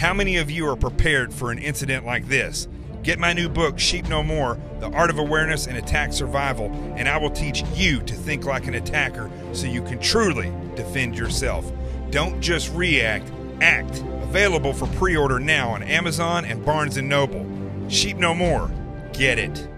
How many of you are prepared for an incident like this? Get my new book, Sheep No More, The Art of Awareness and Attack Survival, and I will teach you to think like an attacker so you can truly defend yourself. Don't just react, act. Available for pre-order now on Amazon and Barnes & Noble. Sheep No More. Get it.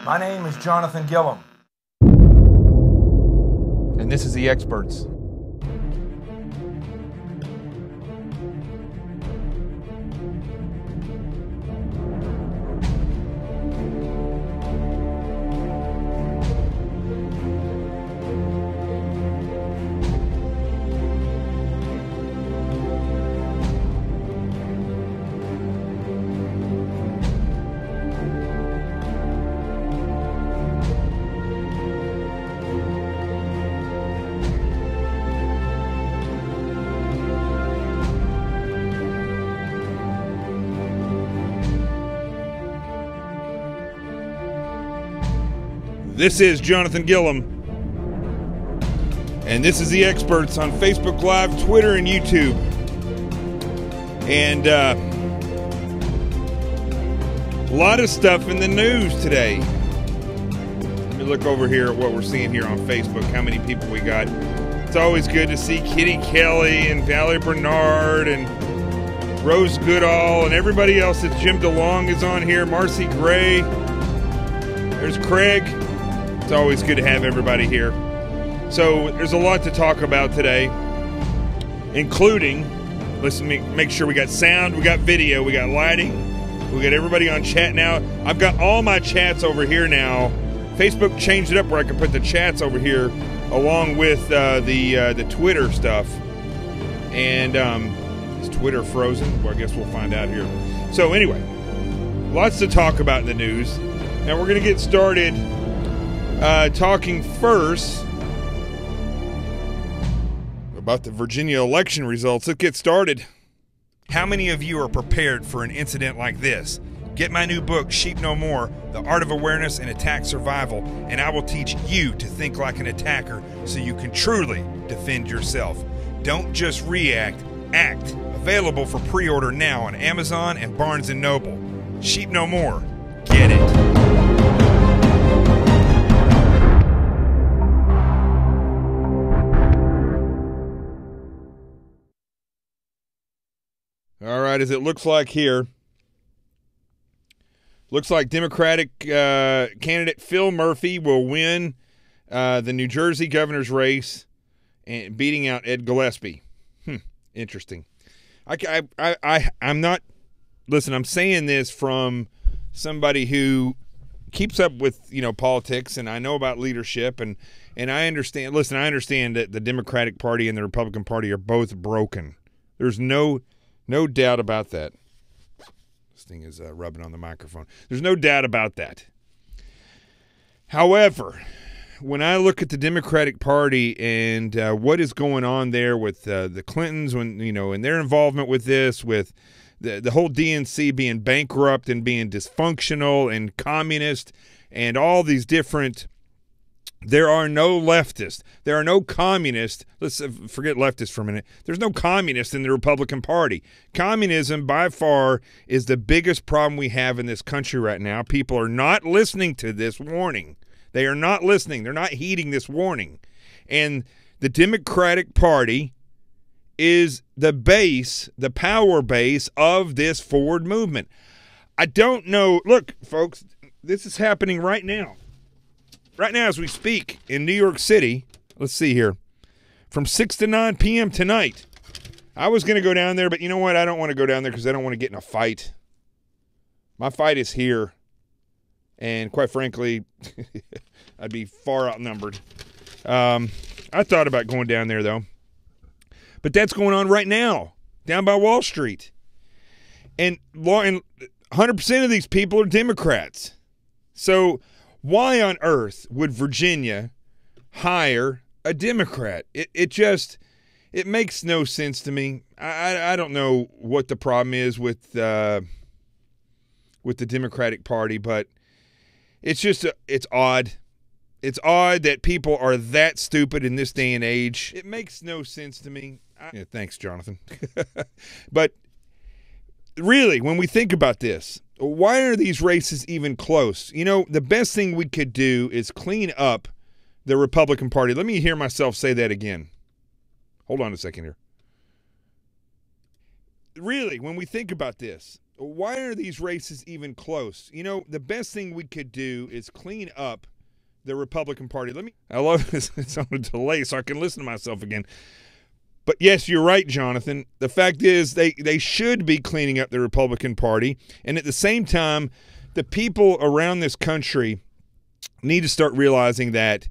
My name is Jonathan Gillum. And this is The Experts. This is Jonathan Gillum, and this is The Experts on Facebook Live, Twitter, and YouTube. And a lot of stuff in the news today. Let me look over here at what we're seeing here on Facebook, how many people we got. It's always good to see Kitty Kelly and Valerie Bernard and Rose Goodall and everybody else. That Jim DeLong is on here, Marcy Gray. There's Craig. It's always good to have everybody here. So there's a lot to talk about today, including, let's make sure we got sound, we got video, we got lighting, we got everybody on chat now. I've got all my chats over here now. Facebook changed it up where I can put the chats over here along with the Twitter stuff. And is Twitter frozen? Well, I guess we'll find out here. So anyway, lots to talk about in the news. And we're going to get started talking first about the Virginia election results. Let's get started. How many of you are prepared for an incident like this? Get my new book, Sheep No More, The Art of Awareness and Attack Survival, and I will teach you to think like an attacker so you can truly defend yourself. Don't just react, act. Available for pre-order now on Amazon and Barnes & Noble. Sheep No More. Get it. All right, as it looks like here, looks like Democratic candidate Phil Murphy will win the New Jersey governor's race and beating out Ed Gillespie. Interesting. I'm not, listen, I'm saying this from somebody who keeps up with, politics, and I know about leadership, and I understand, listen, I understand that the Democratic Party and the Republican Party are both broken. There's no doubt about that. This thing is rubbing on the microphone. There's no doubt about that. However, when I look at the Democratic Party and what is going on there with the Clintons, and their involvement with this, with the whole DNC being bankrupt and being dysfunctional and communist and all these different, there are no leftists. There are no communists. Let's forget leftists for a minute. There's no communists in the Republican Party. Communism, by far, is the biggest problem we have in this country right now. People are not listening to this warning. They are not listening. They're not heeding this warning. And the Democratic Party is the base, the power base of this forward movement. I don't know. Look, folks, this is happening right now. Right now as we speak in New York City. Let's see here. From 6 to 9 p.m. tonight. I was going to go down there, but you know what? I don't want to go down there because I don't want to get in a fight. My fight is here. And quite frankly, I'd be far outnumbered. I thought about going down there, though. But that's going on right now, down by Wall Street. And 100% of these people are Democrats. So why on earth would Virginia hire a Democrat? It makes no sense to me. I don't know what the problem is with the Democratic Party, but it's odd. It's odd that people are that stupid in this day and age. It makes no sense to me. Yeah, thanks, Jonathan. But really, when we think about this, why are these races even close? The best thing we could do is clean up the Republican Party. Let me hear myself say that again. Hold on a second here. Really, when we think about this, why are these races even close? The best thing we could do is clean up the Republican Party. I love this. It's on a delay so I can listen to myself again. But yes, you're right, Jonathan. The fact is they should be cleaning up the Republican Party. And at the same time, the people around this country need to start realizing that,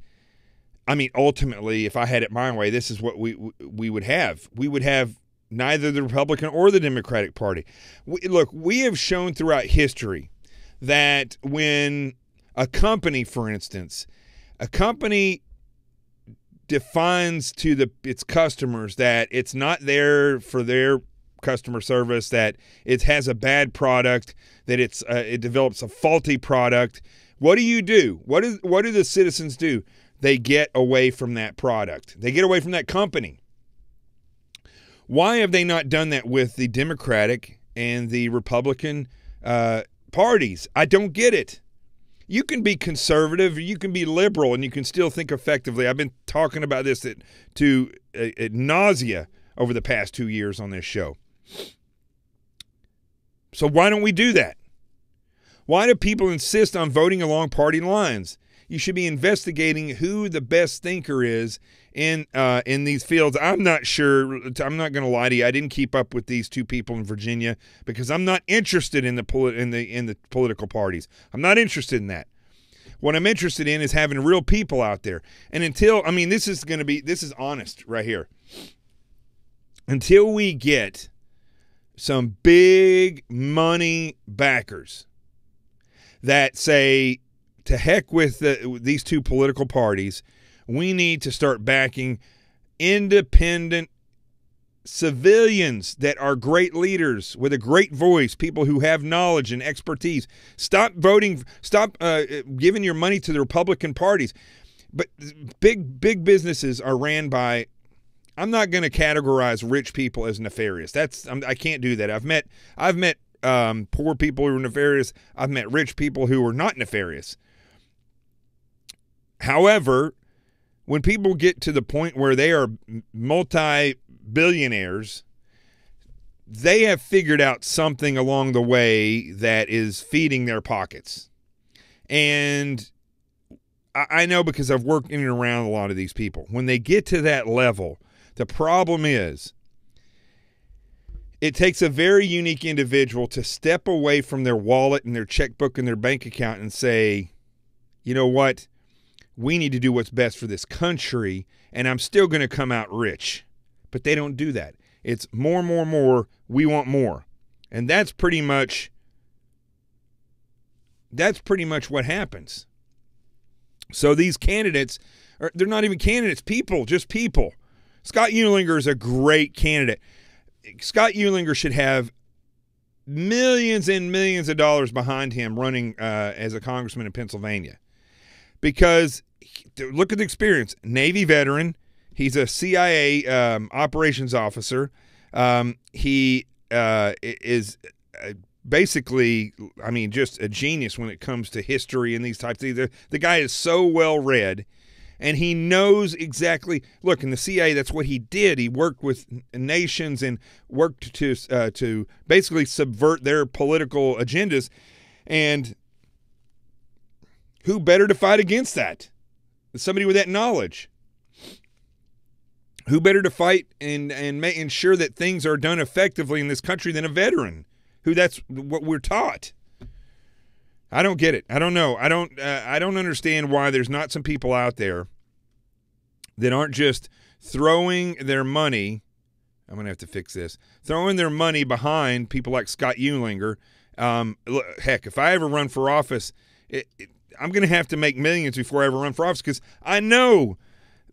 ultimately, if I had it my way, this is what we would have. We would have neither the Republican or the Democratic Party. We have shown throughout history that when a company, for instance, defines to its customers that it's not there for their customer service, that it has a bad product, that it develops a faulty product, what do? What do the citizens do? They get away from that product. They get away from that company. Why have they not done that with the Democratic and the Republican parties? I don't get it. You can be conservative, you can be liberal, and you can still think effectively. I've been talking about this at nausea over the past 2 years on this show. So why don't we do that? Why do people insist on voting along party lines? You should be investigating who the best thinker is in these fields. I'm not sure. I'm not going to lie to you. I didn't keep up with these two people in Virginia because I'm not interested in the political parties. I'm not interested in that. What I'm interested in is having real people out there. And this is honest right here. Until we get some big money backers that say, to heck with these two political parties, we need to start backing independent civilians that are great leaders with a great voice, people who have knowledge and expertise. Stop voting. Stop giving your money to the Republican parties. But big businesses are ran by. I'm not going to categorize rich people as nefarious. I can't do that. I've met poor people who are nefarious. I've met rich people who are not nefarious. However, when people get to the point where they are multi-billionaires, they have figured out something along the way that is feeding their pockets. And I know because I've worked in and around a lot of these people. When they get to that level, the problem is it takes a very unique individual to step away from their wallet and their checkbook and their bank account and say, you know what? We need to do what's best for this country, and I'm still going to come out rich. But they don't do that. It's more, we want more. And that's pretty much what happens. So these candidates, they're not even candidates, just people. Scott Uehlinger is a great candidate. Scott Uehlinger should have millions and millions of dollars behind him running as a congressman in Pennsylvania. Because look at the experience. Navy veteran. He's a CIA operations officer. He is basically, just a genius when it comes to history and these types of things. The guy is so well read, and he knows exactly. Look, in the CIA, that's what he did. He worked with nations and worked to basically subvert their political agendas. And who better to fight against that? Somebody with that knowledge. Who better to fight and ensure that things are done effectively in this country than a veteran? Who that's what we're taught. I don't get it. I don't know. I don't understand why there's not some people out there that aren't just throwing their money. I'm going to have to fix this. Throwing their money behind people like Scott Uehlinger. Look, heck, if I ever run for office, I'm going to have to make millions before I ever run for office, because I know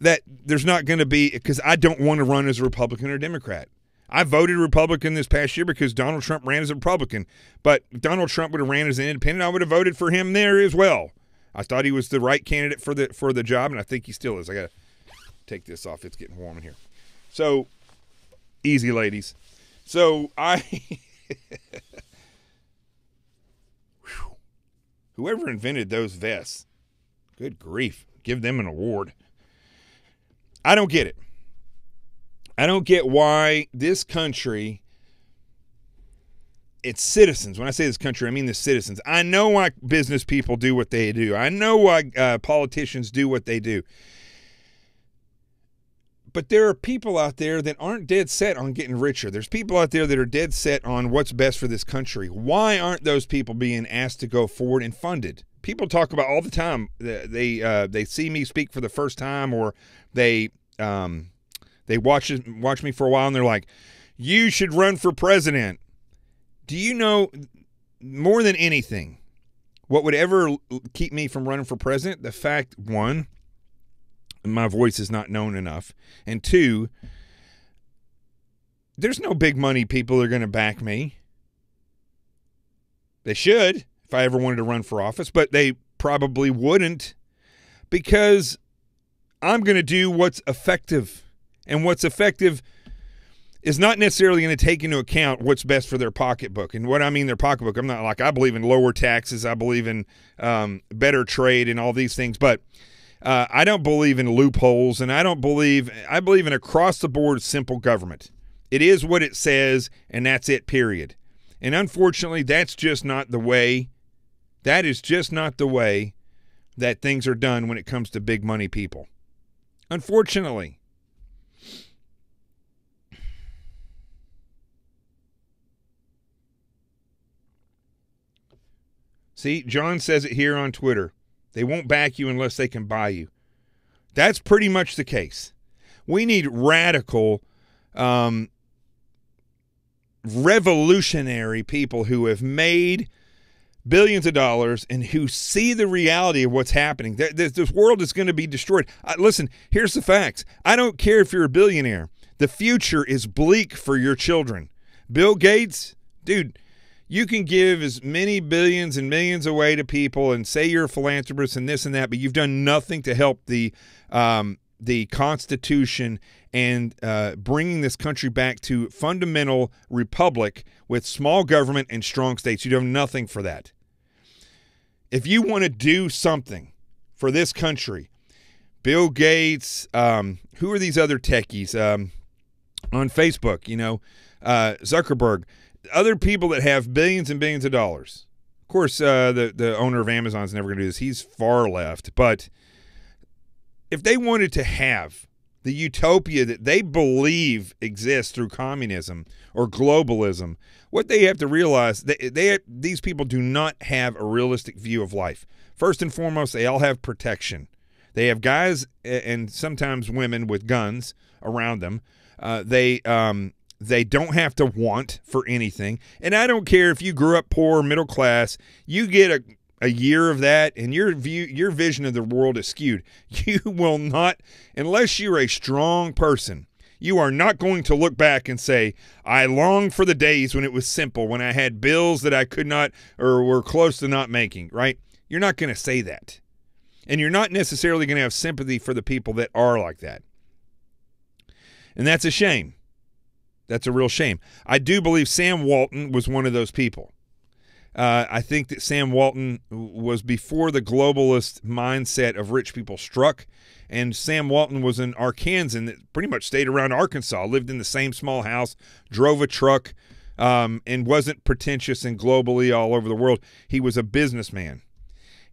that there's not going to be, because I don't want to run as a Republican or Democrat. I voted Republican this past year because Donald Trump ran as a Republican. But if Donald Trump would have ran as an independent, I would have voted for him there as well. I thought he was the right candidate for the job, and I think he still is. I got to take this off. It's getting warm in here. So, easy, ladies. So, whoever invented those vests, good grief, give them an award. I don't get it. I don't get why this country, its citizens, when I say this country, I mean the citizens. I know why business people do what they do. I know why politicians do what they do. But there are people out there that aren't dead set on getting richer. There's people out there that are dead set on what's best for this country. Why aren't those people being asked to go forward and funded? People talk about all the time. They see me speak for the first time, or they watch me for a while, and they're like, you should run for president. Do you know, more than anything, what would ever keep me from running for president? The fact, one, my voice is not known enough. And two, there's no big money people that are going to back me. They should, if I ever wanted to run for office, but they probably wouldn't, because I'm going to do what's effective. And what's effective is not necessarily going to take into account what's best for their pocketbook. And what I mean their pocketbook, I'm not like, I believe in lower taxes. I believe in better trade and all these things. But I don't believe in loopholes, and I believe in across-the-board simple government. It is what it says, and that's it, period. And unfortunately, that's just not the way. That is just not the way that things are done when it comes to big money people. Unfortunately. See, John says it here on Twitter. They won't back you unless they can buy you. That's pretty much the case. We need radical, revolutionary people who have made billions of dollars and who see the reality of what's happening. This world is going to be destroyed. Listen, here's the facts. I don't care if you're a billionaire. The future is bleak for your children. Bill Gates, dude, you can give as many billions and millions away to people and say you're a philanthropist and this and that, but you've done nothing to help the Constitution and bringing this country back to fundamental republic with small government and strong states. You do nothing for that. If you want to do something for this country, Bill Gates, who are these other techies on Facebook, Zuckerberg, other people that have billions and billions of dollars. Of course, the owner of Amazon is never going to do this. He's far left. But if they wanted to have the utopia that they believe exists through communism or globalism, what they have to realize, these people do not have a realistic view of life. First and foremost, they all have protection. They have guys and sometimes women with guns around them. They don't have to want for anything. And I don't care if you grew up poor, middle class, you get a year of that and your vision of the world is skewed. You will not, unless you're a strong person, you are not going to look back and say, I long for the days when it was simple, when I had bills that I could not or were close to not making, right? You're not going to say that. And you're not necessarily going to have sympathy for the people that are like that. And that's a shame. That's a real shame. I do believe Sam Walton was one of those people. I think that Sam Walton was before the globalist mindset of rich people struck. And Sam Walton was an Arkansan that pretty much stayed around Arkansas, lived in the same small house, drove a truck, and wasn't pretentious and globally all over the world. He was a businessman.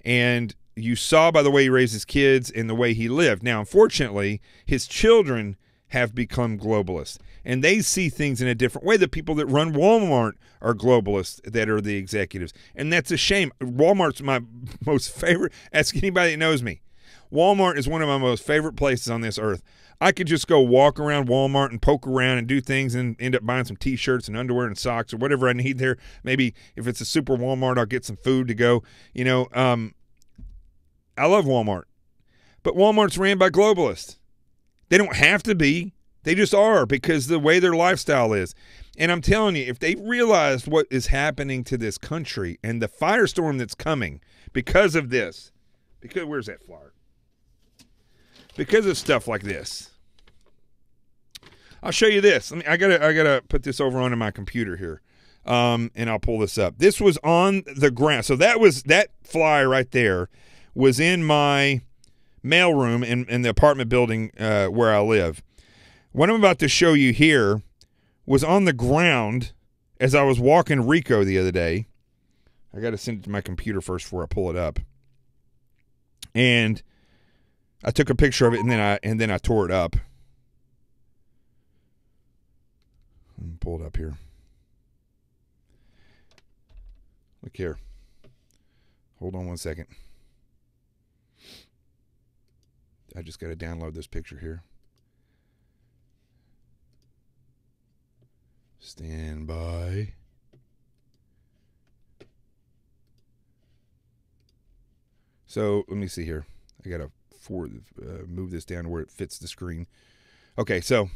And you saw by the way he raised his kids and the way he lived. Now, unfortunately, his children have become globalists, and they see things in a different way. The people that run Walmart are globalists that are the executives, and that's a shame. Walmart's my most favorite. Ask anybody that knows me. Walmart is one of my most favorite places on this earth. I could just go walk around Walmart and poke around and do things and end up buying some T-shirts and underwear and socks or whatever I need there. Maybe if it's a super Walmart, I'll get some food to go. I love Walmart, but Walmart's ran by globalists. They don't have to be. They just are because the way their lifestyle is. And I'm telling you, if they realized what is happening to this country and the firestorm that's coming because of this, where's that flyer? Because of stuff like this. I'll show you this. I gotta put this over onto my computer here, and I'll pull this up. This was on the ground. So that flyer right there was in my mailroom in the apartment building where I live. What I'm about to show you here was on the ground as I was walking Rico the other day. I got to send it to my computer first before I pull it up. And I took a picture of it and then I tore it up. Let me pull it up here. Look here. Hold on one second. I just got to download this picture here. Stand by. So let me see here. I got to move this down where it fits the screen. Okay, so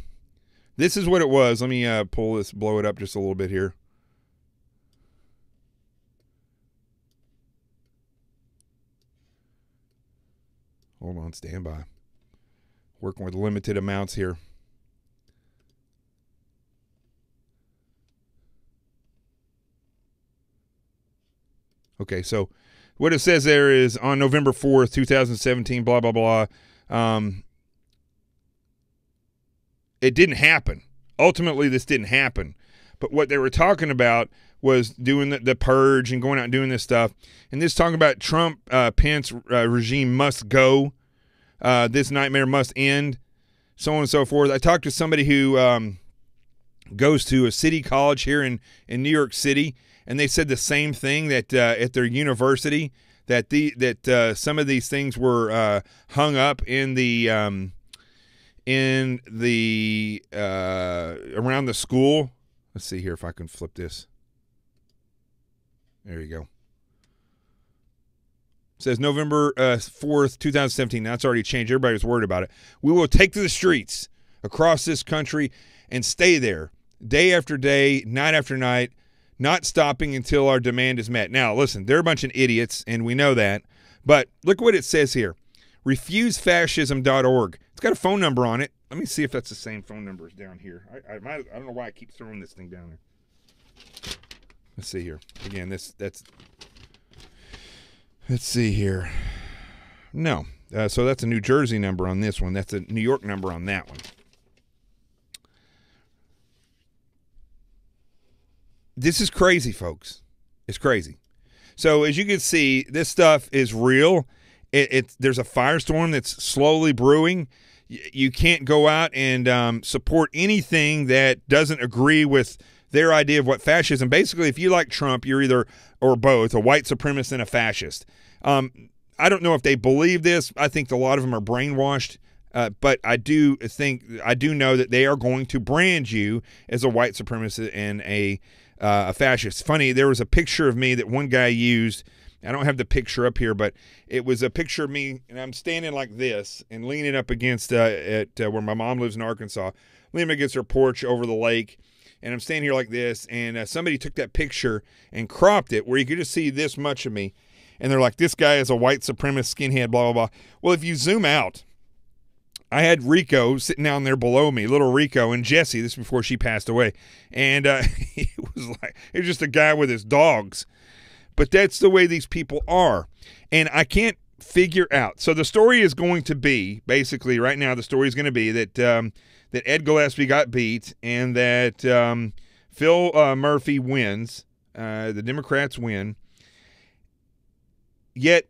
this is what it was. Let me blow it up just a little bit here. Hold on, stand by. Working with limited amounts here. Okay, so what it says there is on November 4th, 2017, blah, blah, blah. It didn't happen. Ultimately, this didn't happen. But what they were talking about was doing the purge and going out and doing this stuff. And this talking about Trump, Pence regime must go. This nightmare must end. So on and so forth. I talked to somebody who goes to a city college here in New York City. And they said the same thing, that at their university that some of these things were hung up in the around the school. Let's see here if I can flip this. There you go. It says November 4th, 2017. Now it's already changed. Everybody was worried about it. We will take to the streets across this country and stay there day after day, night after night, not stopping until our demand is met. Now, listen, they're a bunch of idiots, and we know that. But look what it says here. Refusefascism.org. It's got a phone number on it. Let me see if that's the same phone number as down here. I don't know why I keep throwing this thing down there. Let's see here. Again, let's see here. No. So that's a New Jersey number on this one. That's a New York number on that one. This is crazy, folks. It's crazy. So as you can see, this stuff is real. There's a firestorm that's slowly brewing. You can't go out and support anything that doesn't agree with their idea of what fascism. Basically, if you like Trump, you're either or both a white supremacist and a fascist. I don't know if they believe this. I think a lot of them are brainwashed. But I do know that they are going to brand you as a white supremacist and a fascist. Funny, there was a picture of me that one guy used. I don't have the picture up here, but it was a picture of me, and I'm standing like this and leaning up against where my mom lives in Arkansas, leaning against her porch over the lake, and I'm standing here like this, and somebody took that picture and cropped it where you could just see this much of me, and they're like, this guy is a white supremacist skinhead, blah, blah, blah. Well, if you zoom out, I had Rico sitting down there below me, little Rico, and Jesse, this is before she passed away, and he was just a guy with his dogs. But that's the way these people are, and I can't figure out. So the story is going to be, basically right now, the story is going to be that that Ed Gillespie got beat and that Phil Murphy wins, the Democrats win, yet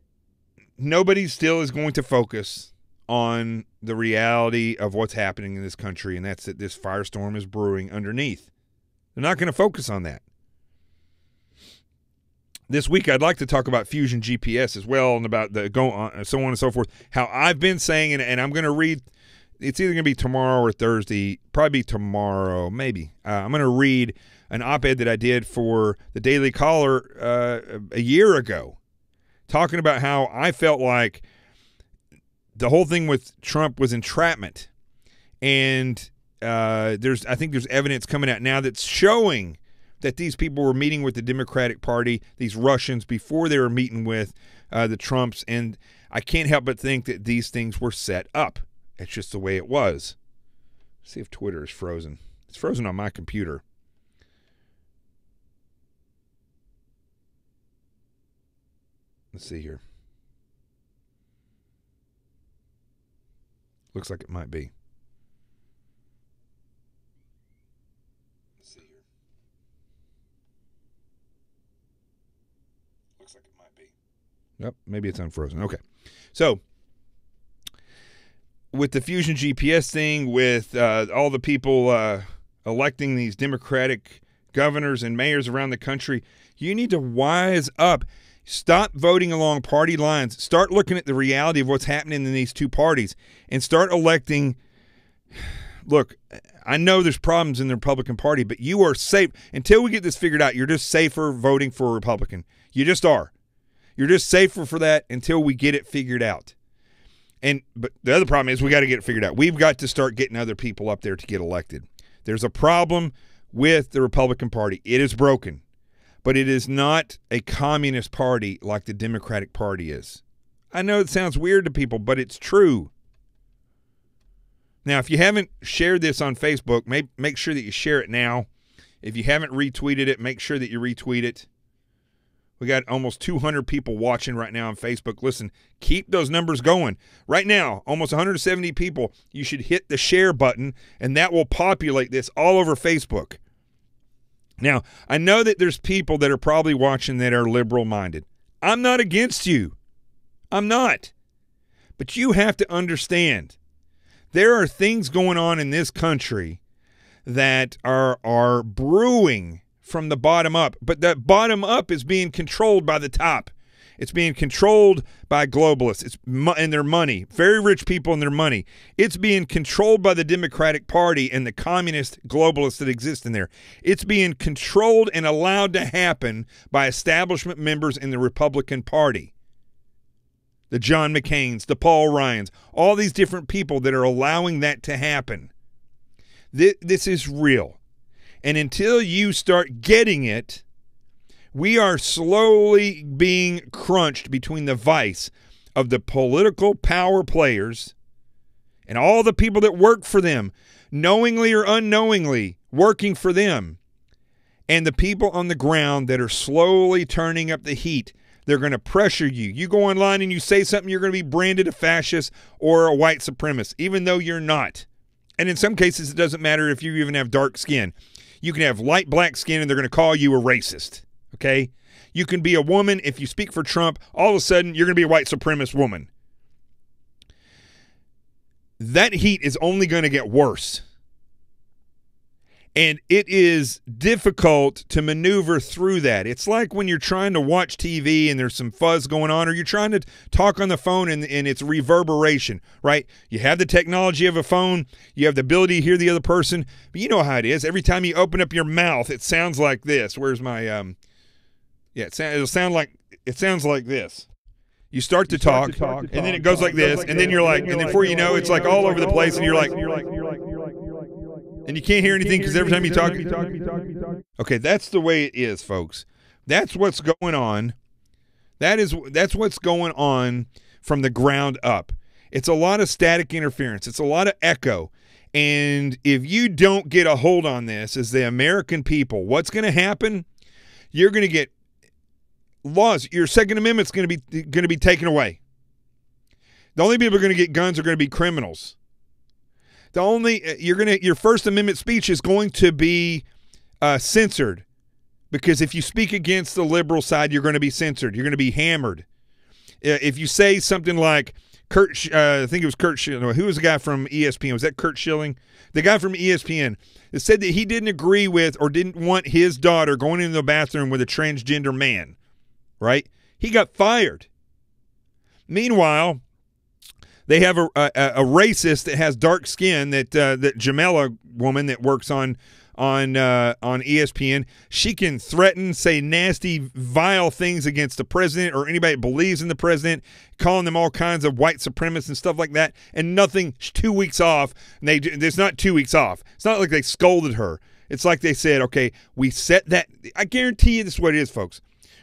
nobody still is going to focus on the reality of what's happening in this country, and that's that this firestorm is brewing underneath. They're not going to focus on that. This week, I'd like to talk about Fusion GPS as well and about the so on and so forth. How I've been saying, and I'm going to read, it's either going to be tomorrow or Thursday, probably tomorrow, maybe. I'm going to read an op-ed that I did for the Daily Caller a year ago, talking about how I felt like the whole thing with Trump was entrapment. And I think there's evidence coming out now that's showing that these people were meeting with the Democratic Party, these Russians, before they were meeting with the Trumps. And I can't help but think that these things were set up. It's just the way it was. Let's see if Twitter is frozen. It's frozen on my computer. Let's see here. Looks like it might be. Let's see here. Looks like it might be. Yep, maybe it's unfrozen. Okay. So, with the Fusion GPS thing, with all the people electing these Democratic governors and mayors around the country, you need to wise up. Stop voting along party lines. Start looking at the reality of what's happening in these two parties and start electing. Look, I know there's problems in the Republican Party, but you are safe. Until we get this figured out, you're just safer voting for a Republican. You just are. You're just safer for that until we get it figured out. But the other problem is we got to get it figured out. We've got to start getting other people up there to get elected. There's a problem with the Republican Party. It is broken. But it is not a communist party like the Democratic Party is. I know it sounds weird to people, but it's true. Now, if you haven't shared this on Facebook, make sure that you share it now. If you haven't retweeted it, make sure that you retweet it. We got almost 200 people watching right now on Facebook. Listen, keep those numbers going. Right now, almost 170 people. You should hit the share button, and that will populate this all over Facebook. Now, I know that there's people that are probably watching that are liberal-minded. I'm not against you. I'm not. But you have to understand, there are things going on in this country that are brewing from the bottom up. But that bottom up is being controlled by the top. It's being controlled by globalists and their money, very rich people and their money. It's being controlled by the Democratic Party and the communist globalists that exist in there. It's being controlled and allowed to happen by establishment members in the Republican Party. The John McCains, the Paul Ryans, all these different people that are allowing that to happen. This is real. And until you start getting it, we are slowly being crunched between the vice of the political power players and all the people that work for them, knowingly or unknowingly working for them, and the people on the ground that are slowly turning up the heat. They're going to pressure you. You go online and you say something, you're going to be branded a fascist or a white supremacist, even though you're not. And in some cases, it doesn't matter if you even have dark skin. You can have light black skin and they're going to call you a racist, okay? You can be a woman. If you speak for Trump, all of a sudden, you're going to be a white supremacist woman. That heat is only going to get worse. And it is difficult to maneuver through that. It's like when you're trying to watch TV and there's some fuzz going on, or you're trying to talk on the phone and it's reverberation, right? You have the technology of a phone. You have the ability to hear the other person. But you know how it is. Every time you open up your mouth, it sounds like this. Where's my, it sounds like this. You start to talk, and then it goes like this, and then you're like, and then before you know, it's like all over the place, and you're like, and you can't hear anything because every time you talk. Okay, that's the way it is, folks. That's what's going on. That's what's going on from the ground up. It's a lot of static interference. It's a lot of echo. And if you don't get a hold on this as the American people, what's going to happen? You're going to get laws. Your Second Amendment's going to be taken away. The only people who are going to get guns are going to be criminals. Your First Amendment speech is going to be censored, because if you speak against the liberal side, you're going to be censored. You're going to be hammered. If you say something like I think it was Kurt Schilling. Who was the guy from ESPN? Was that Kurt Schilling? The guy from ESPN that said that he didn't agree with or didn't want his daughter going into the bathroom with a transgender man, right? He got fired. Meanwhile, they have a racist that has dark skin, that Jamela woman that works on ESPN. She can threaten, say nasty, vile things against the president or anybody that believes in the president, calling them all kinds of white supremacists and stuff like that. And nothing. 2 weeks off. And it's not 2 weeks off. It's not like they scolded her. It's like they said, okay, we set that. I guarantee you this is what it is, folks.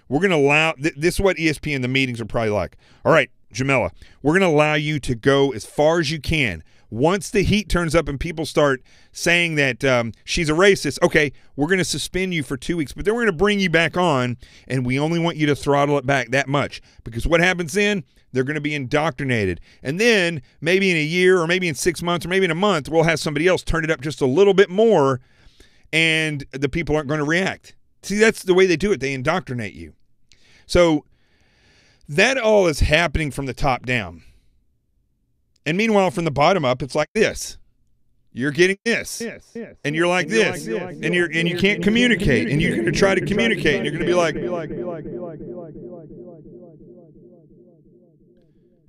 We're going to allow. This is what ESPN, the meetings are probably like. All right, Jamela, we're going to allow you to go as far as you can. Once the heat turns up and people start saying that she's a racist, okay, we're going to suspend you for 2 weeks, but then we're going to bring you back on, and we only want you to throttle it back that much. Because what happens then? They're going to be indoctrinated. And then maybe in a year or maybe in 6 months or maybe in a month, we'll have somebody else turn it up just a little bit more, and the people aren't going to react. See, that's the way they do it. They indoctrinate you. So that all is happening from the top down. And meanwhile, from the bottom up, it's like this. You're getting this. And you're like this. And you can't communicate. And you're going to try to communicate. And you're going to be like.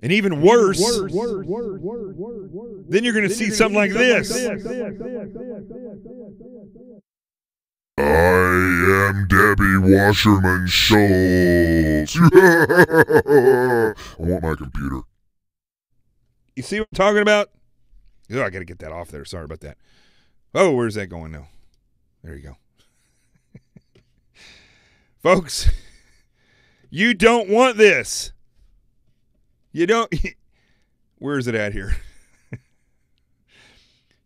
And even worse, then you're going to see something like this. I am Debbie Wasserman Schultz. I want my computer. You see what I'm talking about? Oh, I got to get that off there. Sorry about that. Oh, where's that going now? There you go. Folks, you don't want this. You don't. Where is it at here?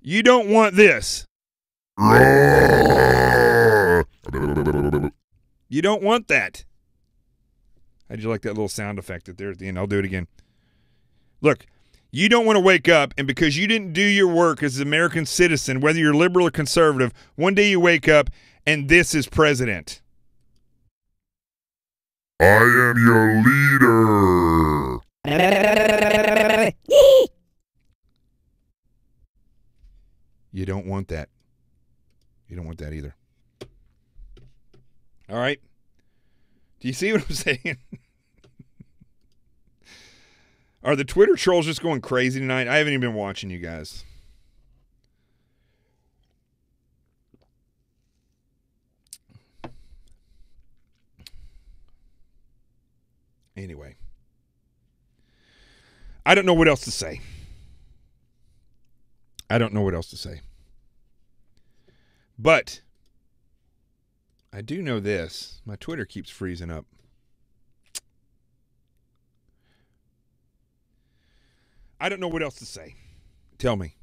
You don't want this. You don't want that. How'd you like that little sound effect at there at the end? I'll do it again. Look. You don't want to wake up, and because you didn't do your work as an American citizen, whether you're liberal or conservative, one day you wake up, and this is president. I am your leader. You don't want that. You don't want that either. All right. Do you see what I'm saying? Are the Twitter trolls just going crazy tonight? I haven't even been watching you guys. Anyway. I don't know what else to say. I don't know what else to say. But I do know this. My Twitter keeps freezing up. I don't know what else to say. Tell me.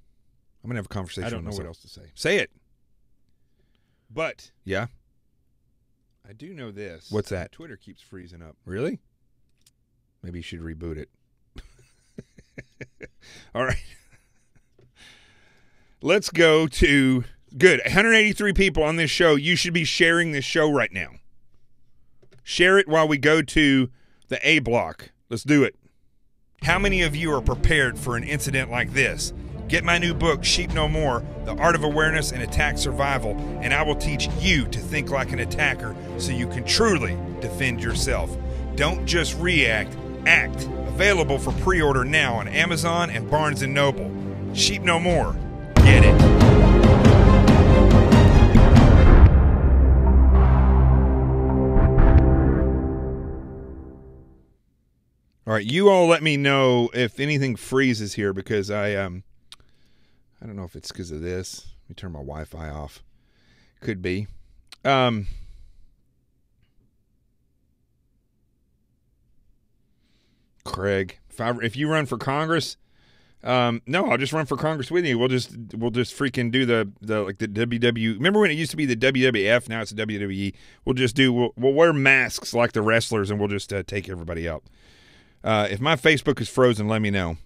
I'm going to have a conversation. I don't know what else to say. Say it. But. Yeah? I do know this. What's that? Twitter keeps freezing up. Really? Maybe you should reboot it. All right. Let's go to, good, 183 people on this show. You should be sharing this show right now. Share it while we go to the A block. Let's do it. How many of you are prepared for an incident like this? Get my new book, Sheep No More, The Art of Awareness and Attack Survival, and I will teach you to think like an attacker so you can truly defend yourself. Don't just react, act. Available for pre-order now on Amazon and Barnes & Noble. Sheep No More. Get it. All right, you all let me know if anything freezes here because I don't know if it's because of this. Let me turn my Wi-Fi off. Could be. Craig, if you run for Congress, no, I'll just run for Congress with you. We'll just freaking do the WW. Remember when it used to be the WWF? Now it's the WWE. We'll wear masks like the wrestlers, and we'll just take everybody out. If my Facebook is frozen, let me know.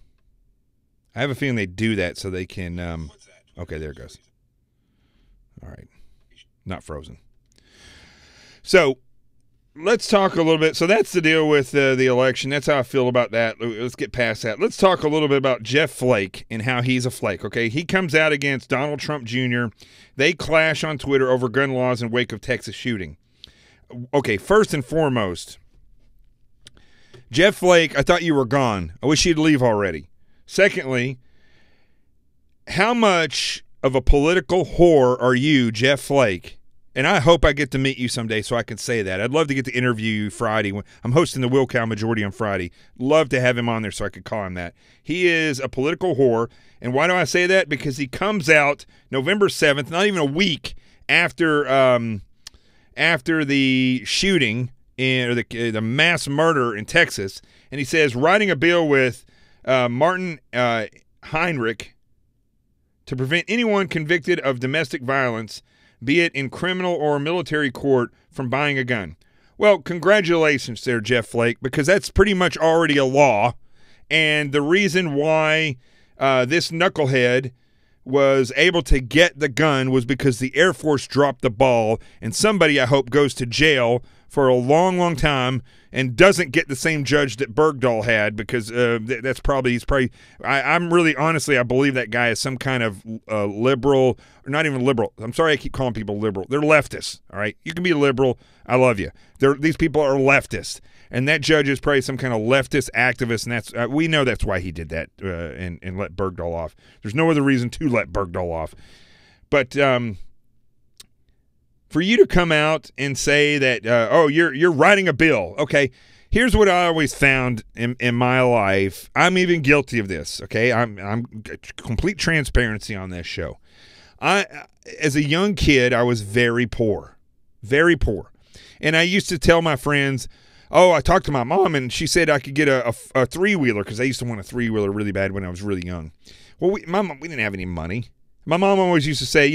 I have a feeling they do that so they can. Okay, there it goes. All right, not frozen. So. Let's talk a little bit. So that's the deal with the election. That's how I feel about that. Let's get past that. Let's talk a little bit about Jeff Flake and how he's a flake, okay? He comes out against Donald Trump Jr. They clash on Twitter over gun laws in wake of Texas shooting. Okay, first and foremost, Jeff Flake, I thought you were gone. I wish you'd leave already. Secondly, how much of a political whore are you, Jeff Flake? And I hope I get to meet you someday so I can say that. I'd love to get to interview you Friday. I'm hosting the Will Cow Majority on Friday. Love to have him on there so I could call him that. He is a political whore. And why do I say that? Because he comes out November 7th, not even a week after the shooting or the mass murder in Texas, and he says, writing a bill with Martin Heinrich to prevent anyone convicted of domestic violence, be it in criminal or military court, from buying a gun. Well, congratulations there, Jeff Flake, because that's pretty much already a law. And the reason why this knucklehead was able to get the gun was because the Air Force dropped the ball, and somebody, I hope, goes to jail for a long, long time and doesn't get the same judge that Bergdahl had, because I'm really, honestly, I believe that guy is some kind of liberal, or not even liberal. I'm sorry I keep calling people liberal. They're leftists, all right? You can be liberal. I love you. These people are leftists, and that judge is probably some kind of leftist activist, and that's we know that's why he did that and let Bergdahl off. There's no other reason to let Bergdahl off. But for you to come out and say that, you're writing a bill. Okay, here's what I always found in my life. I'm even guilty of this, okay? I'm complete transparency on this show. As a young kid, I was very poor. Very poor. And I used to tell my friends, I talked to my mom, and she said I could get a three-wheeler, because I used to want a three-wheeler really bad when I was really young. Well, we didn't have any money. My mom always used to say,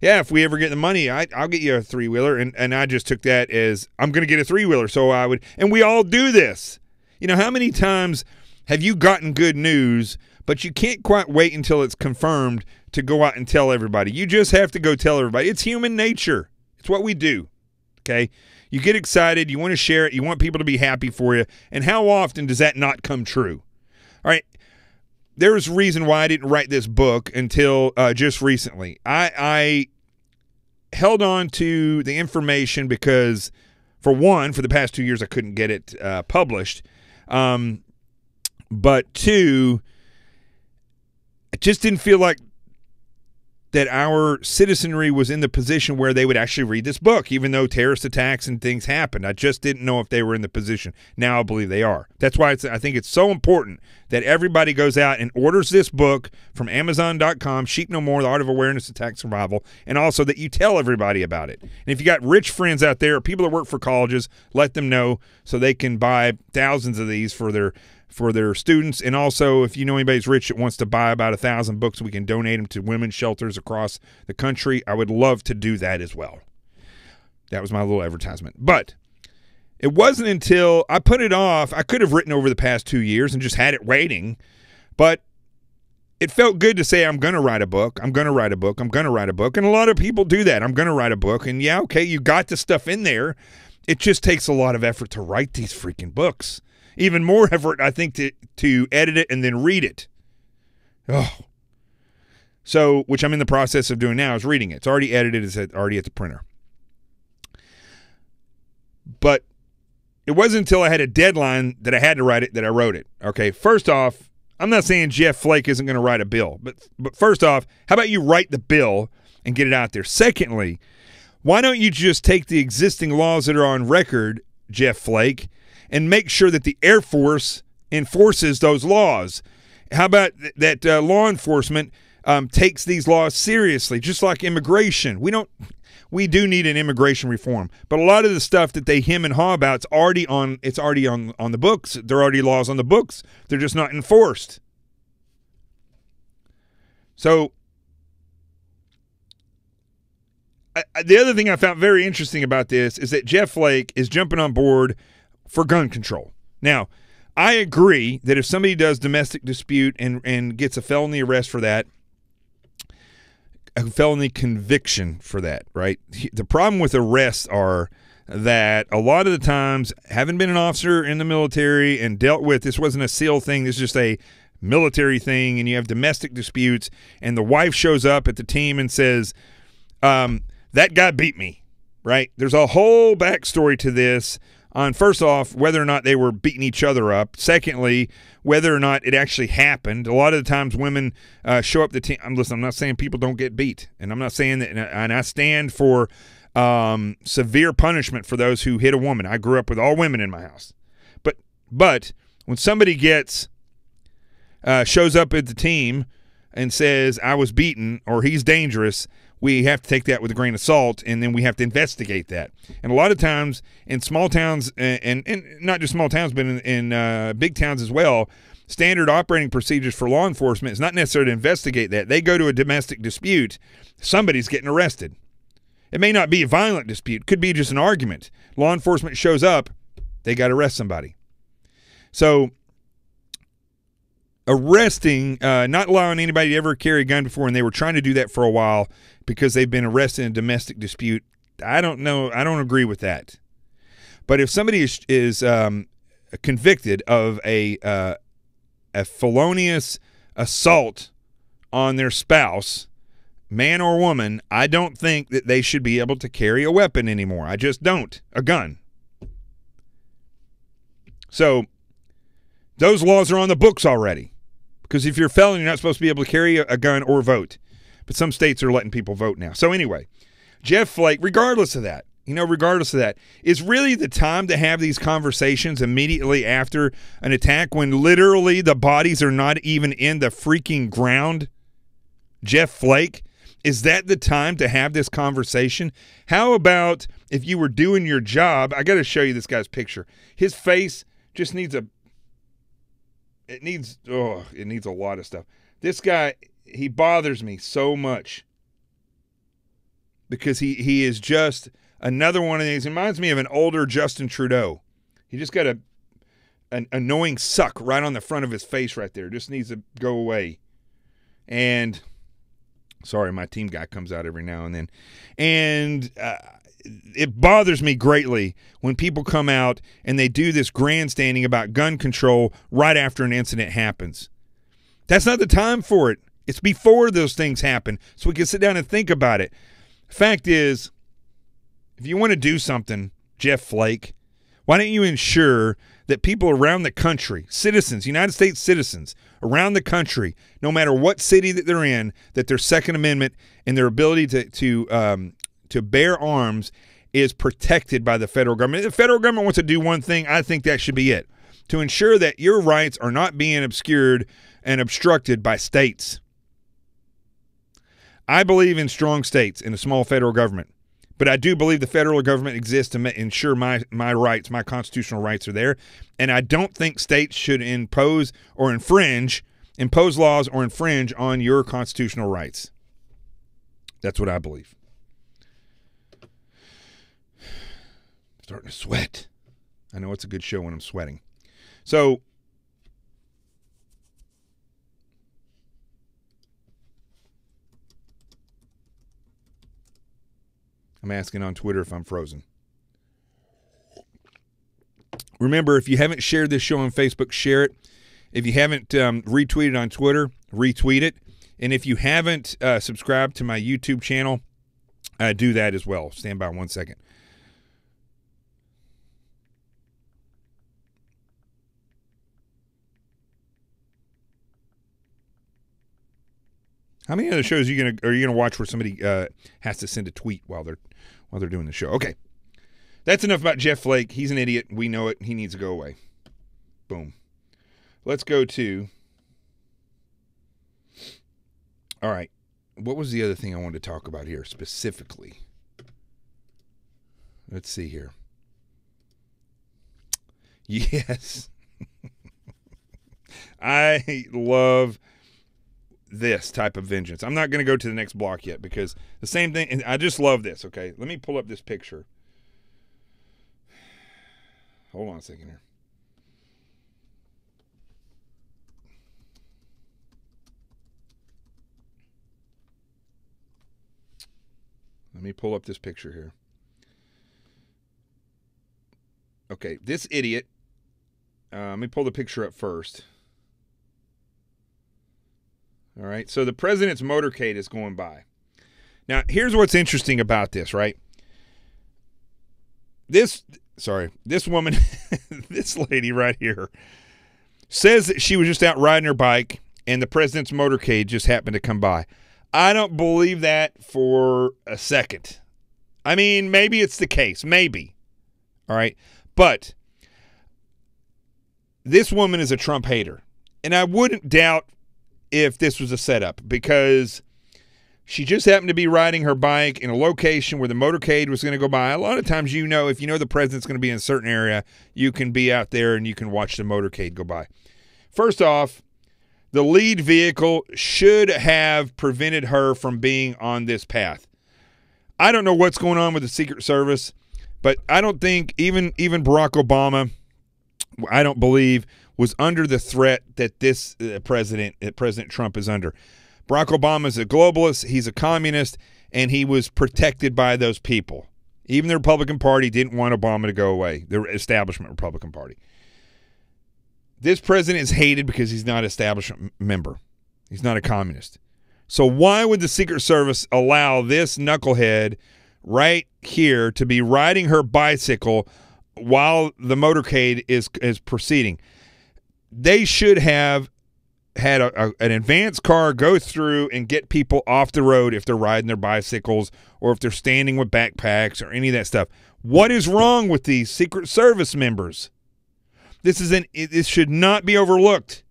yeah, if we ever get the money, I'll get you a three-wheeler. And I just took that as, I'm going to get a three-wheeler. So I would, and we all do this. How many times have you gotten good news, but you can't quite wait until it's confirmed to go out and tell everybody? You just have to go tell everybody. It's human nature. It's what we do, okay? You get excited. You want to share it. You want people to be happy for you. And how often does that not come true? All right. There's a reason why I didn't write this book until just recently. I held on to the information because, for one, for the past 2 years I couldn't get it published. But two, I just didn't feel like that our citizenry was in the position where they would actually read this book, even though terrorist attacks and things happened. I just didn't know if they were in the position. Now I believe they are. That's why I think it's so important that everybody goes out and orders this book from Amazon.com, Sheep No More, The Art of Awareness, Attack Survival, and also that you tell everybody about it. And if you got rich friends out there, or people that work for colleges, let them know so they can buy thousands of these for their students. And also, if you know anybody's rich that wants to buy about 1,000 books, we can donate them to women's shelters across the country. I would love to do that as well. That was my little advertisement. But it wasn't until I put it off. I could have written over the past 2 years and just had it waiting, but it felt good to say, I'm going to write a book. I'm going to write a book. I'm going to write a book. And a lot of people do that. I'm going to write a book. And yeah, okay, you got the stuff in there. It just takes a lot of effort to write these freaking books. Even more effort, I think, to edit it and then read it. Oh. So, which I'm in the process of doing now, is reading it. It's already edited. It's already at the printer. But it wasn't until I had a deadline that I had to write it that I wrote it. Okay, first off, I'm not saying Jeff Flake isn't going to write a bill. But first off, how about you write the bill and get it out there? Secondly, why don't you just take the existing laws that are on record, Jeff Flake, and make sure that the Air Force enforces those laws? How about that law enforcement takes these laws seriously, just like immigration? We do need an immigration reform, but a lot of the stuff that they hem and haw about, it's already on the books. There are already laws on the books. They're just not enforced. So the other thing I found very interesting about this is that Jeff Flake is jumping on board for gun control. Now, I agree that if somebody does domestic dispute and gets a felony arrest for that, a felony conviction for that, right? The problem with arrests are that a lot of the times, having been an officer in the military and dealt with, this wasn't a SEAL thing, this is just a military thing, and you have domestic disputes, and the wife shows up at the team and says, that guy beat me, right? There's a whole backstory to this on, first off, whether or not they were beating each other up. Secondly, whether or not it actually happened. A lot of the times women show up the team. Listen, I'm not saying people don't get beat, and I'm not saying that, and I stand for severe punishment for those who hit a woman. I grew up with all women in my house. But when somebody shows up at the team and says, I was beaten or he's dangerous, we have to take that with a grain of salt, and then we have to investigate that. And a lot of times in small towns, and not just small towns, but in big towns as well, standard operating procedures for law enforcement is not necessarily to investigate that. They go to a domestic dispute. Somebody's getting arrested. It may not be a violent dispute. It could be just an argument. Law enforcement shows up. They got to arrest somebody. So arresting, not allowing anybody to ever carry a gun before, and they were trying to do that for a while because they've been arrested in a domestic dispute. I don't know. I don't agree with that. But if somebody is convicted of a felonious assault on their spouse, man or woman, I don't think that they should be able to carry a weapon anymore. I just don't. A gun. So those laws are on the books already. Because if you're a felon, you're not supposed to be able to carry a gun or vote. But some states are letting people vote now. So anyway, Jeff Flake, regardless of that, is really the time to have these conversations immediately after an attack when literally the bodies are not even in the freaking ground? Jeff Flake, is that the time to have this conversation? How about if you were doing your job? I got to show you this guy's picture. His face just needs it needs a lot of stuff. This guy, he bothers me so much because he is just another one of these. He reminds me of an older Justin Trudeau. He just got an annoying suck right on the front of his face right there. Just needs to go away. And sorry, my team guy comes out every now and then. And it bothers me greatly when people come out and they do this grandstanding about gun control right after an incident happens. That's not the time for it. It's before those things happen, so we can sit down and think about it. Fact is, if you want to do something, Jeff Flake, why don't you ensure that people around the country, citizens, United States citizens around the country, no matter what city that they're in, that their Second Amendment and their ability to bear arms is protected by the federal government. If the federal government wants to do one thing, I think that should be it, to ensure that your rights are not being obscured and obstructed by states. I believe in strong states and a small federal government, but I do believe the federal government exists to ensure my rights, my constitutional rights are there, and I don't think states should impose laws or infringe on your constitutional rights. That's what I believe. Starting to sweat. I know it's a good show when I'm sweating. So, I'm asking on Twitter if I'm frozen. Remember, if you haven't shared this show on Facebook, share it. If you haven't retweeted on Twitter, retweet it. And if you haven't subscribed to my YouTube channel, do that as well. Stand by 1 second. How many other shows are you gonna watch where somebody has to send a tweet while they're doing the show? Okay, that's enough about Jeff Flake. He's an idiot. We know it. He needs to go away. Boom. Let's go to. All right. What was the other thing I wanted to talk about here specifically? Let's see here. Yes. I love this type of vengeance. I'm not going to go to the next block yet because the same thing, and I just love this, okay? Let me pull up this picture. Hold on a second here. Let me pull up this picture here. Okay, this idiot, let me pull the picture up first. All right, so the president's motorcade is going by. Now, here's what's interesting about this, right? This woman, this lady right here, says that she was just out riding her bike and the president's motorcade just happened to come by. I don't believe that for a second. I mean, maybe it's the case. Maybe. All right. But this woman is a Trump hater. And I wouldn't doubt if this was a setup because she just happened to be riding her bike in a location where the motorcade was going to go by. A lot of times, if you know the president's going to be in a certain area, you can be out there and you can watch the motorcade go by. First off, the lead vehicle should have prevented her from being on this path. I don't know what's going on with the Secret Service, but I don't think even Barack Obama, I don't believe, was under the threat that this President Trump is under. Barack Obama is a globalist, he's a communist, and he was protected by those people. Even the Republican Party didn't want Obama to go away, the establishment Republican Party. This president is hated because he's not an establishment member. He's not a communist. So why would the Secret Service allow this knucklehead right here to be riding her bicycle while the motorcade is proceeding? They should have had an advanced car go through and get people off the road if they're riding their bicycles or if they're standing with backpacks or any of that stuff. What is wrong with these Secret Service members? This should not be overlooked.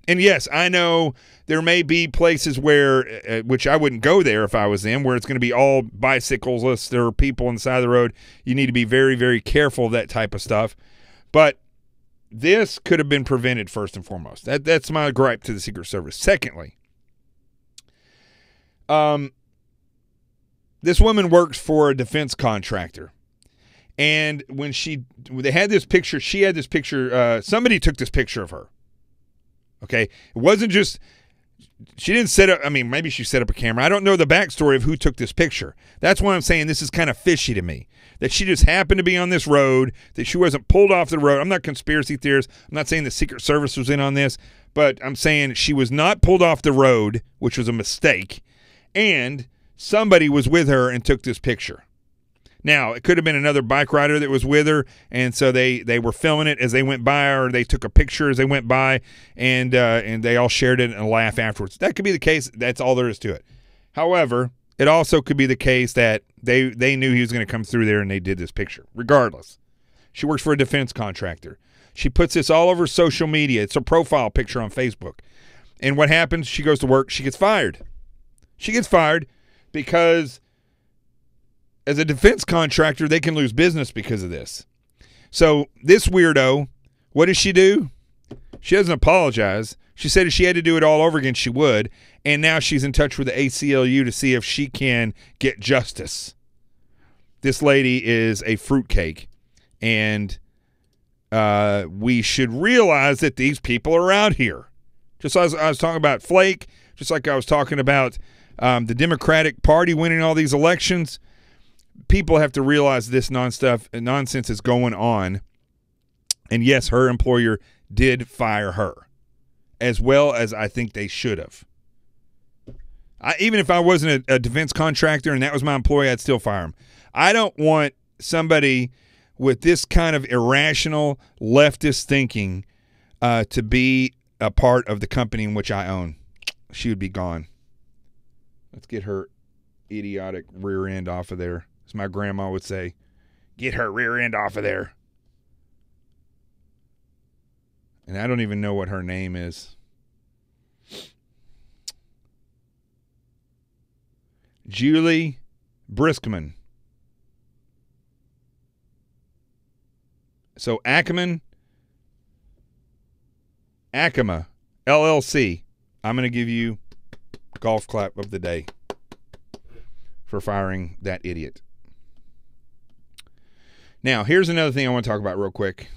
And yes, I know there may be places where, which I wouldn't go there if I was them, where it's going to be all bicyclists. There are people on the side of the road. You need to be very, very careful of that type of stuff. But this could have been prevented first and foremost. That's my gripe to the Secret Service. Secondly, this woman works for a defense contractor. And when they had this picture, she had this picture, somebody took this picture of her. Okay? It wasn't just, she didn't set up, I mean, maybe she set up a camera. I don't know the backstory of who took this picture. That's why I'm saying this is kind of fishy to me. That she just happened to be on this road, that she wasn't pulled off the road. I'm not conspiracy theorist. I'm not saying the Secret Service was in on this, but I'm saying she was not pulled off the road, which was a mistake, and somebody was with her and took this picture. Now, it could have been another bike rider that was with her, and so they were filming it as they went by, or they took a picture as they went by, and they all shared it and laugh afterwards. That could be the case. That's all there is to it. However, it also could be the case that they knew he was going to come through there and they did this picture. Regardless, she works for a defense contractor. She puts this all over social media. It's a profile picture on Facebook. And what happens? She goes to work. She gets fired. She gets fired because as a defense contractor, they can lose business because of this. So this weirdo, what does she do? She doesn't apologize. She said if she had to do it all over again, she would. And now she's in touch with the ACLU to see if she can get justice. This lady is a fruitcake. And we should realize that these people are out here. Just as I was talking about Flake, just like I was talking about the Democratic Party winning all these elections, people have to realize this nonsense is going on. And yes, her employer did fire her, as well as I think they should have. Even if I wasn't a defense contractor and that was my employee, I'd still fire him. I don't want somebody with this kind of irrational leftist thinking to be a part of the company in which I own. She would be gone. Let's get her idiotic rear end off of there. As my grandma would say, get her rear end off of there. And I don't even know what her name is. Julie Briskman. So Ackerman, LLC. I'm going to give you golf clap of the day for firing that idiot. Now, here's another thing I want to talk about real quick.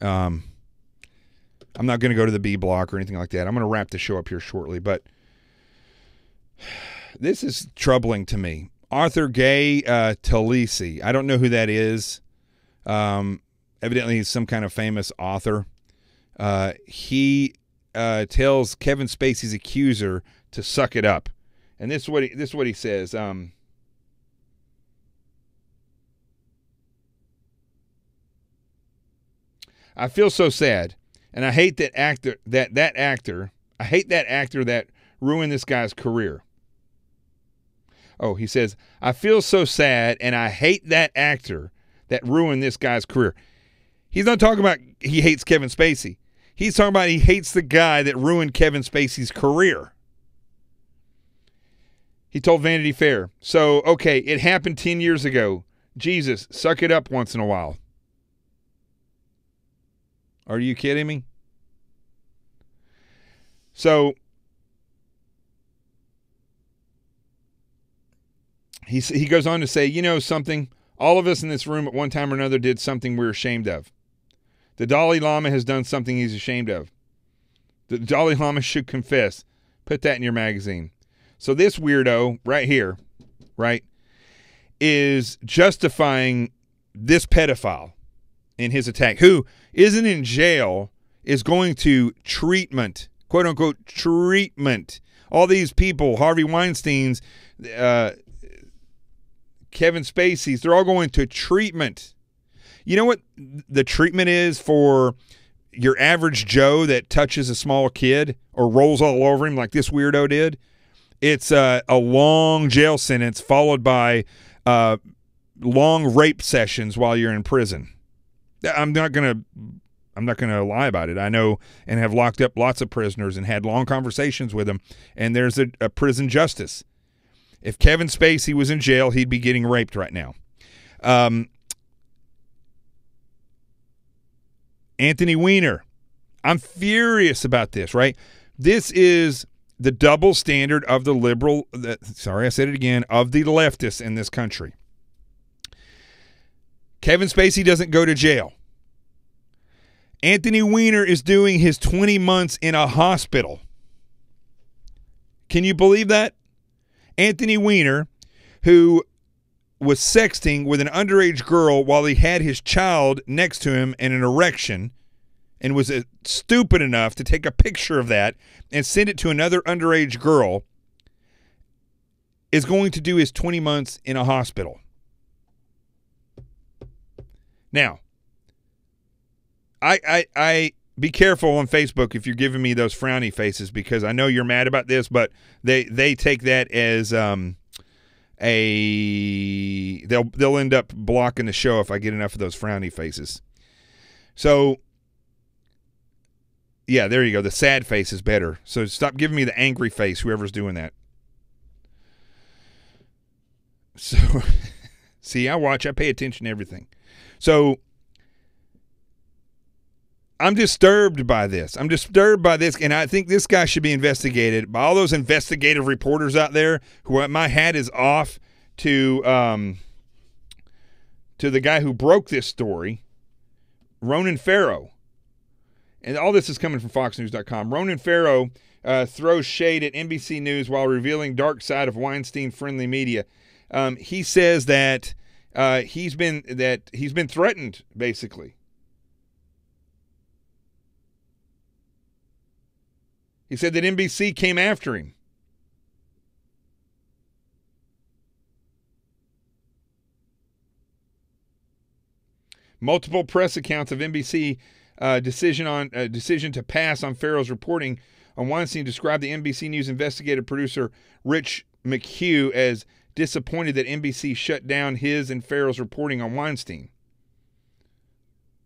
I'm not going to go to the B block or anything like that. I'm going to wrap the show up here shortly, but this is troubling to me. Arthur Gay Talese. I don't know who that is. Evidently, he's some kind of famous author. He tells Kevin Spacey's accuser to suck it up. And this is what he says. I feel so sad, and I hate that actor. I hate that actor that ruined this guy's career. Oh, he says, I feel so sad, and I hate that actor that ruined this guy's career. He's not talking about he hates Kevin Spacey. He's talking about he hates the guy that ruined Kevin Spacey's career. He told Vanity Fair, so, okay, it happened 10 years ago. Jesus, suck it up once in a while. Are you kidding me? So, he goes on to say, you know something? All of us in this room at one time or another did something we're ashamed of. The Dalai Lama has done something he's ashamed of. The Dalai Lama should confess. Put that in your magazine. So this weirdo right here, right, is justifying this pedophile in his attack, who isn't in jail, is going to treatment, quote unquote treatment. All these people, Harvey Weinstein's, Kevin Spacey's, they're all going to treatment. You know what the treatment is for your average Joe that touches a small kid or rolls all over him like this weirdo did? It's a long jail sentence followed by long rape sessions while you're in prison. I'm not gonna lie about it. I know and have locked up lots of prisoners and had long conversations with them, and there's a prison justice. If Kevin Spacey was in jail, he'd be getting raped right now. Anthony Weiner. I'm furious about this, right? This is the double standard of the liberal, sorry, I said it again, of the leftists in this country. Kevin Spacey doesn't go to jail. Anthony Weiner is doing his 20 months in a hospital. Can you believe that? Anthony Weiner, who was sexting with an underage girl while he had his child next to him in an erection, and was stupid enough to take a picture of that and send it to another underage girl, is going to do his 20 months in a hospital. Now, I be careful on Facebook if you're giving me those frowny faces, because I know you're mad about this, but they take that as they'll end up blocking the show if I get enough of those frowny faces. So yeah, there you go. The sad face is better. So stop giving me the angry face, whoever's doing that. So see, I pay attention to everything. So I'm disturbed by this. And I think this guy should be investigated by all those investigative reporters out there who, my hat is off to the guy who broke this story, Ronan Farrow. And all this is coming from FoxNews.com. Ronan Farrow throws shade at NBC News while revealing dark side of Weinstein-friendly media. He says that he's been threatened, basically. He said that NBC came after him. Multiple press accounts of NBC decision to pass on Farrow's reporting on Weinstein described the NBC News investigative producer Rich McHugh as disappointed that NBC shut down his and Farrow's reporting on Weinstein.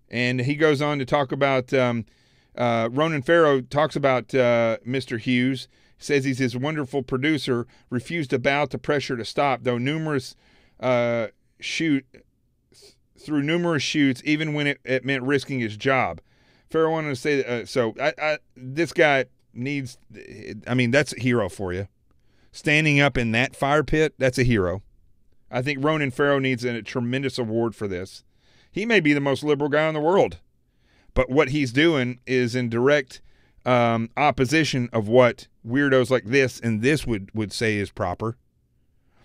And he goes on to talk about Ronan Farrow talks about Mr. Hughes, says he's his wonderful producer, refused to bow to pressure to stop, though through numerous shoots, even when it meant risking his job. Farrow wanted to say that, this guy needs, that's a hero for you. Standing up in that fire pit, that's a hero. I think Ronan Farrow needs a tremendous award for this. He may be the most liberal guy in the world, but what he's doing is in direct opposition of what weirdos like this and this would say is proper.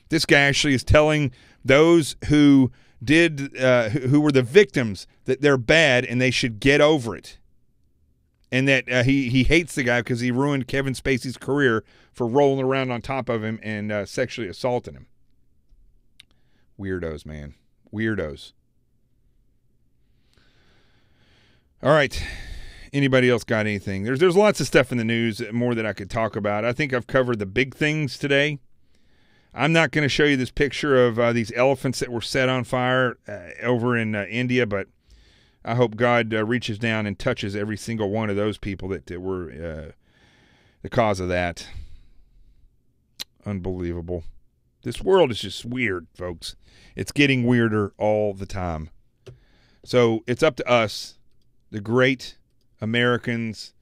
This guy actually is telling those who who were the victims that they're bad and they should get over it. And that he hates the guy because he ruined Kevin Spacey's career for rolling around on top of him and sexually assaulting him. Weirdos, man. Weirdos. All right. Anybody else got anything? There's lots of stuff in the news, more that I could talk about. I think I've covered the big things today. I'm not going to show you this picture of these elephants that were set on fire over in India, but I hope God reaches down and touches every single one of those people that were the cause of that. Unbelievable. This world is just weird, folks. It's getting weirder all the time. So it's up to us, the great Americans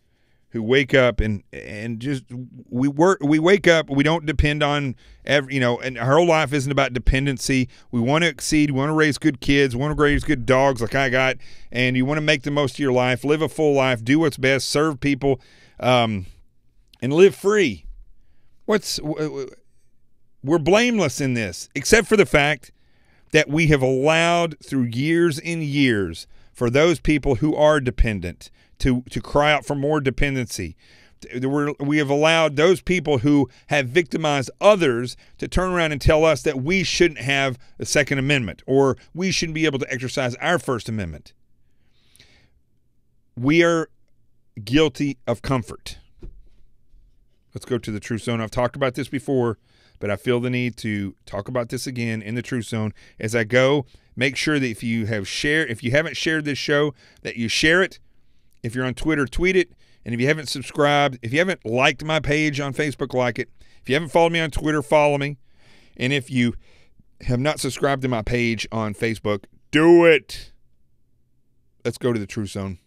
who wake up and just we wake up. We don't depend on and our whole life isn't about dependency. We want to exceed. We want to raise good kids. We want to raise good dogs like I got. And you want to make the most of your life, live a full life, do what's best, serve people, and live free. We're blameless in this, except for the fact that we have allowed through years and years for those people who are dependent to cry out for more dependency. We have allowed those people who have victimized others to turn around and tell us that we shouldn't have a Second Amendment or we shouldn't be able to exercise our First Amendment. We are guilty of comfort. Let's go to the Truth Zone. I've talked about this before, but I feel the need to talk about this again in the Truth Zone. As I go, make sure that if you haven't shared this show, that you share it. If you're on Twitter, tweet it. And if you haven't subscribed, if you haven't liked my page on Facebook, like it. If you haven't followed me on Twitter, follow me. And if you have not subscribed to my page on Facebook, do it. Let's go to the Truth Zone.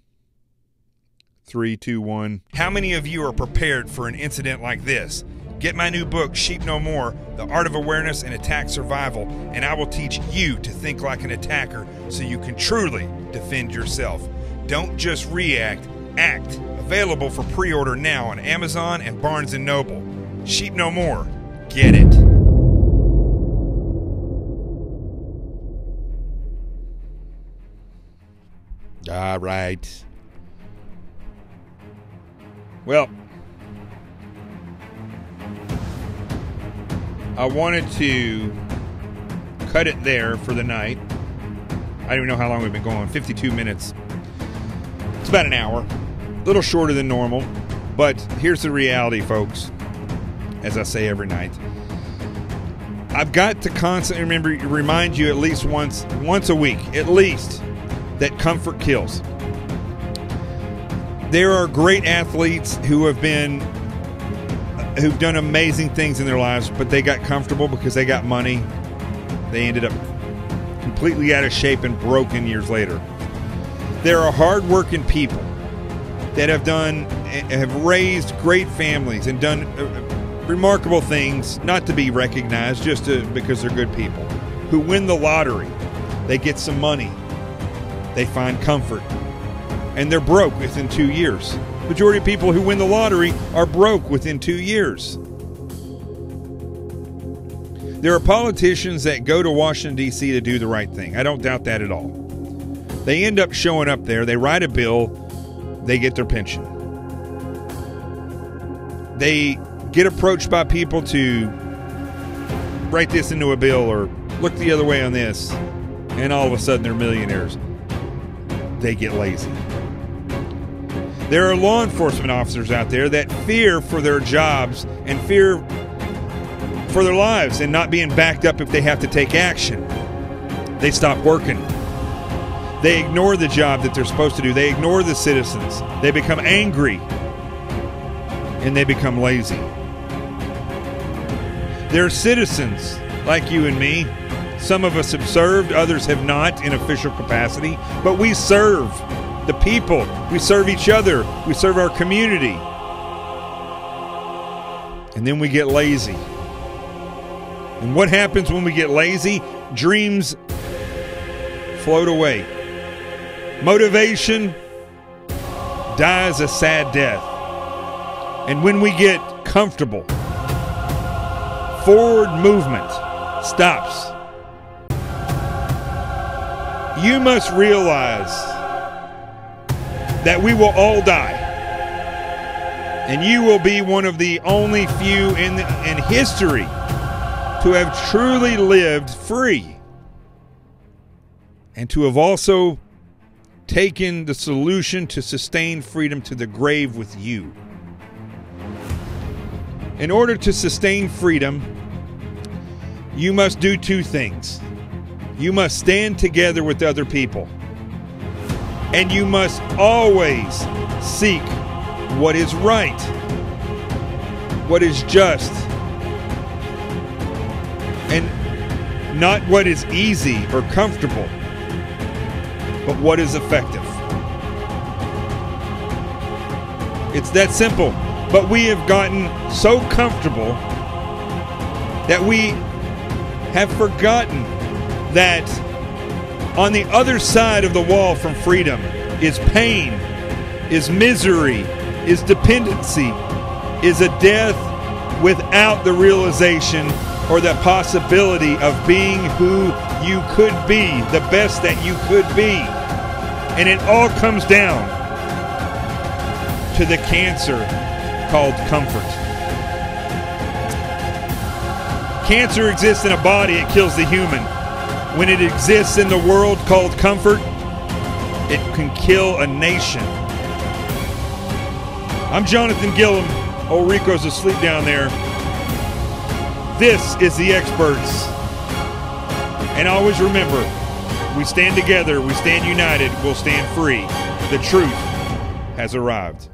3, 2, 1. How many of you are prepared for an incident like this? Get my new book, Sheep No More, The Art of Awareness and Attack Survival, and I will teach you to think like an attacker so you can truly defend yourself. Don't just react, act. Available for pre-order now on Amazon and Barnes & Noble. Sheep No More. Get it. All right. Well, I wanted to cut it there for the night. I don't even know how long we've been going. 52 minutes. It's about an hour. A little shorter than normal. But here's the reality, folks. As I say every night, I've got to constantly remind you at least once a week, at least, that comfort kills. There are great athletes who've done amazing things in their lives, but they got comfortable because they got money. They ended up completely out of shape and broken years later. There are hardworking people that have raised great families and done remarkable things, not to be recognized, just because they're good people, who win the lottery. They get some money. They find comfort. And they're broke within 2 years. Majority of people who win the lottery are broke within 2 years. There are politicians that go to Washington, D.C. to do the right thing. I don't doubt that at all. They end up showing up there. They write a bill. They get their pension. They get approached by people to write this into a bill or look the other way on this, and all of a sudden they're millionaires. They get lazy. There are law enforcement officers out there that fear for their jobs and fear for their lives and not being backed up if they have to take action. They stop working. They ignore the job that they're supposed to do. They ignore the citizens. They become angry and they become lazy. There are citizens like you and me. Some of us have served, others have not in official capacity, but we serve the people. We serve each other. We serve our community. And then we get lazy. And what happens when we get lazy? Dreams float away. Motivation dies a sad death. And when we get comfortable, forward movement stops. You must realize that we will all die. And you will be one of the only few in history to have truly lived free. And to have also taken the solution to sustain freedom to the grave with you. In order to sustain freedom, you must do two things. You must stand together with other people. And you must always seek what is right, what is just, and not what is easy or comfortable, but what is effective. It's that simple. But we have gotten so comfortable that we have forgotten that on the other side of the wall from freedom is pain, is misery, is dependency, is a death without the realization or the possibility of being who you could be, the best that you could be. And it all comes down to the cancer called comfort. Cancer exists in a body, it kills the human. When it exists in the world called comfort, it can kill a nation. I'm Jonathan Gillum. Old Rico's asleep down there. This is The Experts. And always remember, we stand together, we stand united, we'll stand free. The truth has arrived.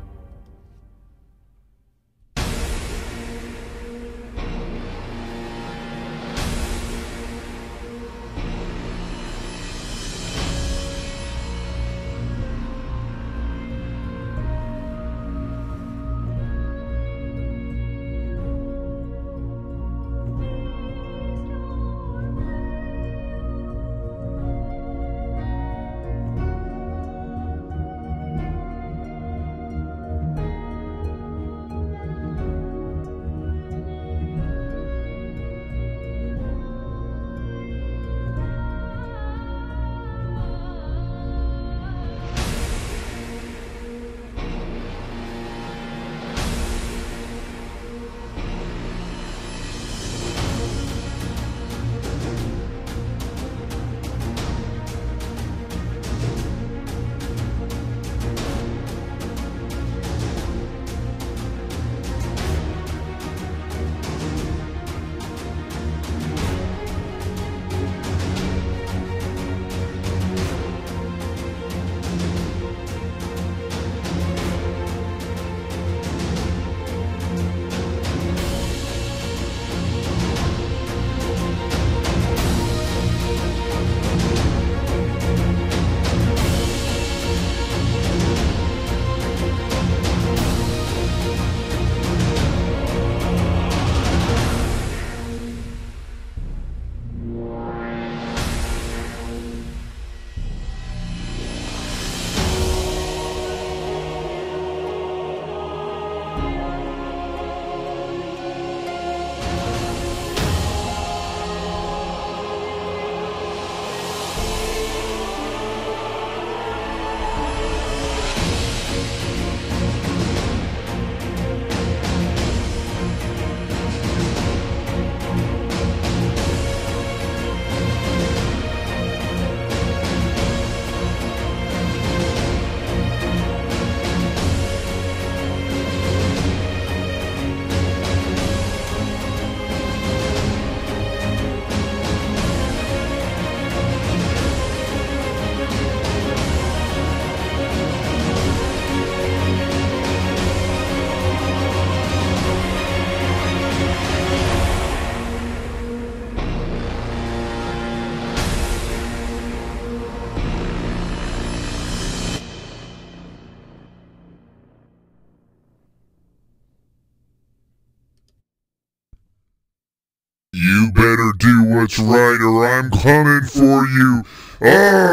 better do what's right or I'm coming for you. Ah!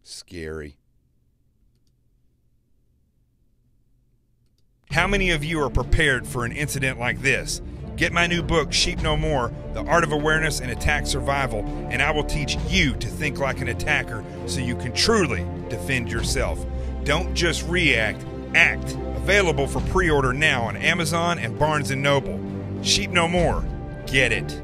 Scary. How many of you are prepared for an incident like this? Get my new book, Sheep No More, The Art of Awareness and Attack Survival, and I will teach you to think like an attacker so you can truly defend yourself. Don't just react, act. Available for pre-order now on Amazon and Barnes & Noble. Sheep No More. Get it.